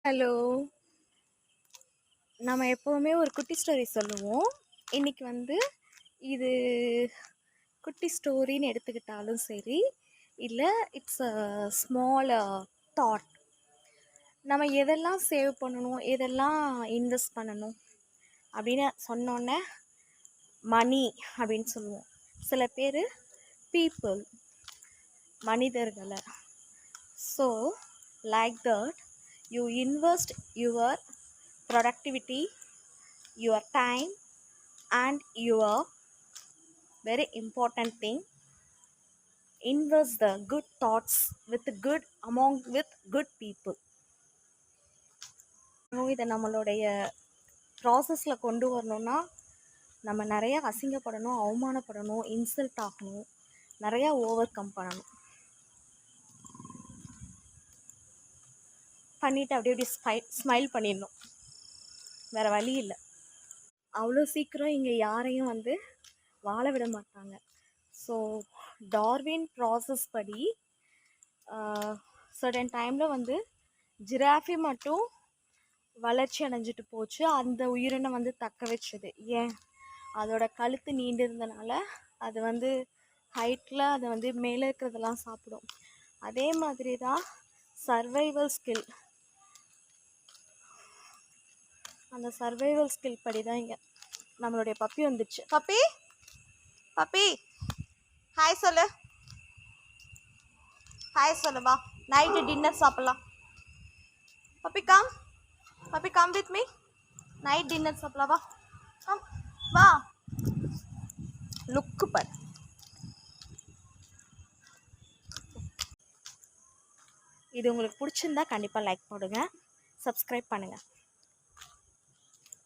Hello. நம்ம எப்போவுமே ஒரு குட்டி ஸ்டோரி சொல்லுவோம். இன்னைக்கு வந்து இது குட்டி ஸ்டோரின்னு எடுத்துக்கிட்டாலும் சரி, இல்லை இட்ஸ் அ ஸ்மால் தாட். நம்ம எதெல்லாம் சேவ் பண்ணணும், எதெல்லாம் இன்வெஸ்ட் பண்ணணும் அப்படின்னு சொன்னோன்னே மணி அப்படின்னு சொல்லுவோம். சில பேர் பீப்புள், மனிதர்களை. So like that you invest your productivity, your time, and your very important thing, invest the good thoughts with good among with good people. இதை நம்மளுடைய ப்ராசஸில் கொண்டு வரணும்னா நம்ம நிறையா அசிங்கப்படணும், அவமானப்படணும், இன்சல்ட் ஆகணும், நிறையா ஓவர் கம் பண்ணணும். பண்ணிவிட்டு அப்படியே ஸ்மைல் பண்ணிடணும். வேறு வழி இல்லை. அவ்வளோ சீக்கிரம் இங்கே யாரையும் வந்து வாழ விட மாட்டாங்க. ஸோ டார்வின் ப்ராசஸ் படி சர்டன் டைமில் வந்து ஜிராஃபி மட்டும் வளர்ச்சி அடைஞ்சிட்டு போச்சு. அந்த உயிரினை வந்து தக்க வச்சது ஏன்? அதோட கழுத்து நீண்டு இருந்தனால அது வந்து ஹைட்டில் அதை வந்து மேலே இருக்கிறதெல்லாம் சாப்பிடும். அதே மாதிரி தான் சர்வைவல் ஸ்கில். அந்த சர்வைவல் ஸ்கில் படி தான் இங்கே நம்மளுடைய பப்பி வந்துச்சு. பப்பி பப்பி ஹாய் சொல்லு, ஹாய் சொல்லுவா. நைட்டு டின்னர் சாப்பிட்லாம். Puppy come with me. Night dinner சாப்பிடலாம். வா கம் வா. லுக்கு பார். இது உங்களுக்கு பிடிச்சிருந்தா கண்டிப்பாக லைக் போடுங்க, சப்ஸ்கிரைப் பண்ணுங்கள்.